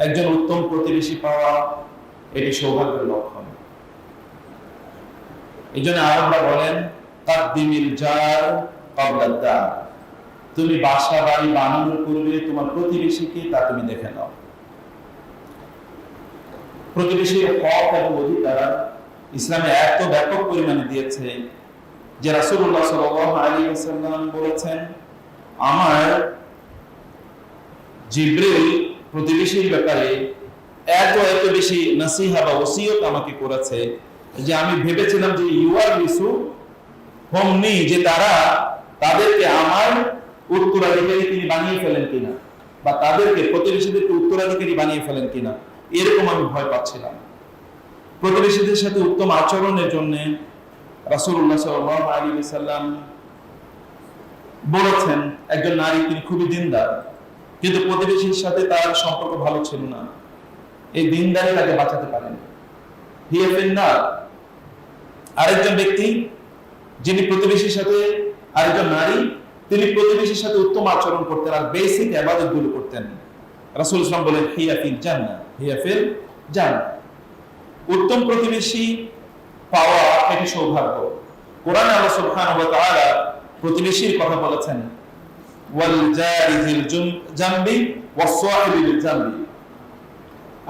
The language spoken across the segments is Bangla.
একজন উত্তম প্রতিবেশী পাওয়া এটি সৌভাগ্যের লক্ষণ। এই জন্য আরবরা বলেন তাকদিমিল জার ক্বাবলাদ দার, তুমি বাসা বাড়ি বানানোর পূর্বে তোমার প্রতিবেশীকে তা তুমি দেখে নাও। প্রতিবেশীর হক এবং অধিকার ইসলামে এত ব্যাপক পরিমাণে দিয়েছে যে রাসূলুল্লাহ সাল্লাল্লাহু আলাইহি ওয়াসাল্লাম বলেছেন, আমার জিবরিল প্রতিবেশীর ব্যাপারে এত বেশি নসিহা বা ওসিয়ত আমাকে করেছে যে আমি ভেবেছিলাম যে ইউয়ারিসু হোমনি, যে তাদেরকে আমার উত্তরাধিকারী তিনি বানিয়ে ফেলেন কিনা, বা তাদেরকে প্রতিবেশীদেরকে উত্তরাধিকারী বানিয়ে ফেলেন কিনা, এরকম আমি ভয় পাচ্ছিলাম। প্রতিবেশীদের সাথে উত্তম আচরণের জন্য রাসূলুল্লাহ সাল্লাল্লাহু আলাইহি ওয়াসাল্লাম বলেছেন, একজন নারী তিনি খুবই দিনদার, কিন্তু প্রতিবেশীর সাথে তার সম্পর্ক ভালো ছিল না, এই দিনদারি তাকে বাঁচাতে পারেন। হিয়া ফিন্নার। আরেকজন ব্যক্তি যিনি প্রতিবেশীর সাথে, আরেকজন নারী তিনি প্রতিবেশীর সাথে উত্তম আচরণ করতেন আর বেসিক ইবাদত গুলো করতেন, রাসূল সাল্লাল্লাহু আলাইহি ওয়াসাল্লাম বলেন হিয়া ফিল জান্নাহ, হিয়া ফিল জান্নাহ। উত্তম প্রতিবেশী পাওয়া এটি সৌভাগ্য। কোরআনে আল্লাহ সুবহানাহু ওয়া তাআলা প্রতিবেশীর কথা বলেছেন, ওয়াল জারি যিল জামবি ওয়াস সাহিবি বিল জামবি।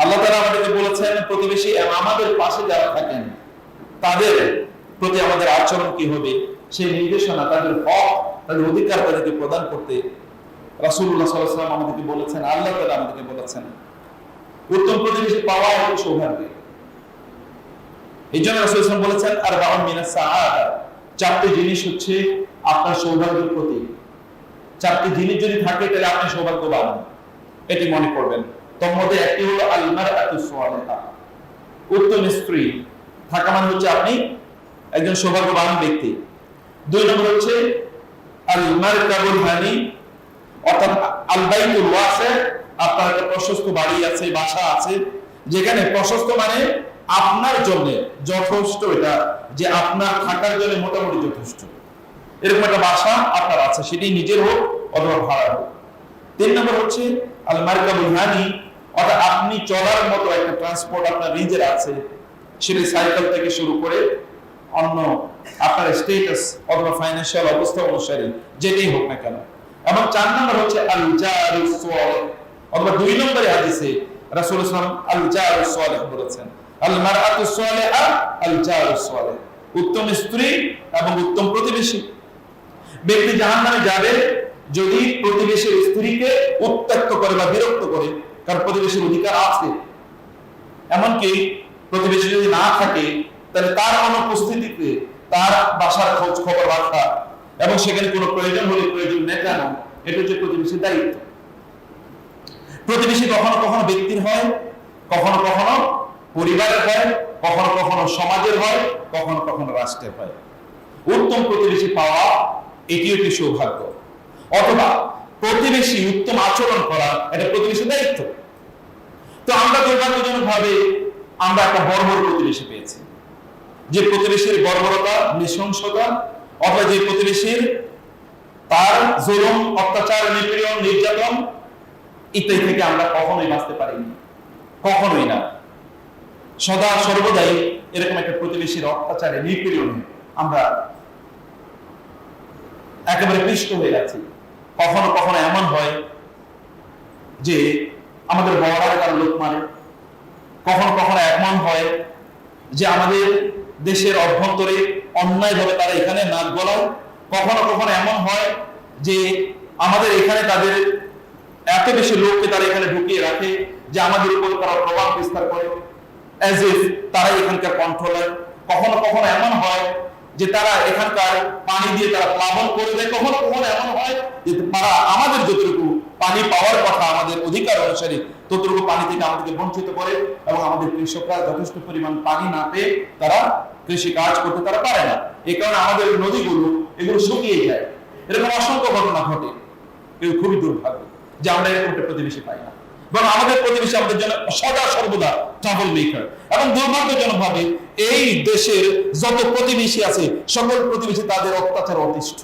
আল্লাহ তাআলা আমাদেরকে বলেছেন প্রতিবেশী এবং আমাদের পাশে যারা থাকেন তাদের প্রতি আমাদের আচরণ কি হবে সেই নির্দেশনা, তাদের হক, তাদের অধিকার তাদেরকে প্রদান করতে রাসূলুল্লাহ সাল্লাল্লাহু আলাইহি ওয়াসাল্লাম আমাদেরকে বলেছেন, আল্লাহ তাআলা আমাদেরকে বলেছেন। উত্তম প্রতিবেশী পাওয়া একটি সৌভাগ্য। এই জন্য রাসূল সাল্লাল্লাহু আলাইহি ওয়াসাল্লাম বলেছেন আরবাউন মিনাস সাআদা, চারটি জিনিস হচ্ছে আপনার সৌভাগ্যের প্রতীক। চারটি জিনিস যদি থাকে তাহলে আপনি সৌভাগ্যবান, এটি মনে করবেন। তার মধ্যে একটি হলো আল মারআতুস সালিহা, উত্তম স্ত্রী থাকা মানে হচ্ছে আপনি একজন সৌভাগ্যবান ব্যক্তি। দুই নম্বর হচ্ছে আল মারকাবুল হানি, অর্থাৎ আল বাইতুল ওয়াসি, আপনার একটা প্রশস্ত বাড়ি আছে, বাসা আছে, যেখানে প্রশস্ত মানে আপনার জন্য যথেষ্ট, এটা যে আপনার থাকার জন্য মোটামুটি যথেষ্ট, এরকম একটা বাসা আপনার আছে, সেটি নিজের হোক অথবা ভাড়া হোক। তিন নম্বর হচ্ছে আল মারকাবুল হানি, অর্থাৎ আপনি চলার মতো একটা ট্রান্সপোর্ট আপনার নিজের আছে, সেটি সাইকেল থেকে শুরু করে অন্য আপনার স্ট্যাটাস অথবা ফাইন্যান্সিয়াল অবস্থা অনুসারে যেটাই হোক না কেন। এবং চার নম্বর হচ্ছে আল জারুস সালিহ, অথবা দুই নম্বরে হাদিসে রাসূল সাল্লাল্লাহু আলাইহি ওয়াসাল্লাম আল জারুস সালিহ বলেছেন, আল মারআতুস সালিহা আল জারুস সালিহ, উত্তম স্ত্রী এবং উত্তম প্রতিবেশী। ব্যক্তি জাহান্নামে যাবে যদি প্রতিবেশীর স্ত্রীকে উত্ত্যক্ত করে বা বিরক্ত করে, কারণ প্রতিবেশীর অধিকার আছে। এমনকি প্রতিবেশী যদি না থাকে তাহলে তার অনুপস্থিতিতে তার বাসার খোঁজ খবর রাখা এবং সেখানে কোনো প্রয়োজন হলে প্রয়োজন মেটানো, এটা হচ্ছে প্রতিবেশীর দায়িত্ব। প্রতিবেশী কখনো কখনো ব্যক্তির হয়, কখনো কখনো পরিবারের হয়, কখনো কখনো সমাজের হয়, কখনো কখনো রাষ্ট্রের হয়। উত্তম প্রতিবেশী পাওয়া এটি একটি সৌভাগ্য। অথবা প্রতিবেশী উত্তম আচরণ করা এটা প্রতিবেশীর দায়িত্ব। তো আমরা দুর্ভাগ্যজনক ভাবে আমরা একটা বর্বর প্রতিবেশী পেয়েছি, যে প্রতিবেশীর বর্বরতা, নৃশংসতা, অথবা যে প্রতিবেশীর তার জুলুম, অত্যাচার, নিপীড়ন, নির্যাতন ইত্যাদি থেকে আমরা কখনোই বাঁচতে পারিনি, কখনোই না। সদা সর্বদাই এরকম একটা প্রতিবেশীর অত্যাচারে, নিপীড়নে আমরা একেবারে পিষ্ট হয়ে যাচ্ছি। কখনো কখনো এমন হয় যে আমাদের বড়রা তার লোক মারে, কখনো কখনো এমন হয় যে আমাদের দেশের অভ্যন্তরে অন্যায়ভাবে তারা এখানে নাক গলায়, কখনো কখনো এমন হয় যে আমাদের এখানে তাদের এত বেশি লোককে তারা এখানে ঢুকিয়ে রাখে যে আমাদের উপর তারা প্রভাব বিস্তার করে, অ্যাজ ইফ তারা এখানকার কন্ট্রোলার। কখনো কখনো এমন হয় যে তারা এখানকার পানি দিয়ে তারা প্লাবন করে দেয়, কখনো কখনো এমন হয় যে তারা আমাদের যতটুকু পানি পাওয়ার কথা আমাদের অধিকার অনুসারে ততটুকু পানি থেকে আমাদেরকে বঞ্চিত করে, এবং আমাদের কৃষকরা যথেষ্ট পরিমাণ পানি না পেয়ে তারা কৃষি কাজ করতে তারা পারে না। এই কারণে আমাদের নদীগুলো এগুলো শুকিয়ে যায়। এরকম অসংখ্য ঘটনা ঘটে। কিন্তু খুবই দুর্ভাগ্য যে আমরা এরকম একটা প্রতিবেশী পাই না, এবং আমাদের প্রতিবেশী আমাদের জন্য সদা সর্বদা ট্রাবল মেকার। এবং দুর্ভাগ্যজনক ভাবে এই দেশের যত প্রতিবেশী আছে সকল প্রতিবেশী তাদের অত্যাচার অতিষ্ঠ।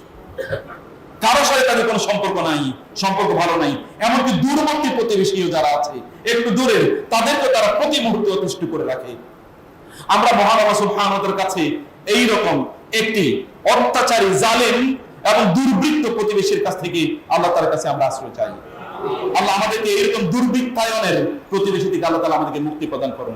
কারো সাথে তাদের কোনো সম্পর্ক নাই, সম্পর্ক ভালো নাই, এমনকি দূরবর্তী প্রতিবেশীও যারা আছে একটু দূরে, তাদেরকে তারা প্রতি মুহূর্তে অতিষ্ঠ করে রাখে। আমরা মহান আল্লাহ সুবহানাহু ওয়া তাআলার কাছে এই রকম একটি অত্যাচারী, জালেম এবং দুর্বৃত্ত প্রতিবেশীর কাছ থেকে আল্লাহ তাআলার কাছে আমরা আশ্রয় চাই। আল্লাহ আমাদেরকে এরকম দুর্বৃত্তায়নের প্রতিবেশী থেকে আল্লাহ তাআলা আমাদেরকে মুক্তি প্রদান করুন।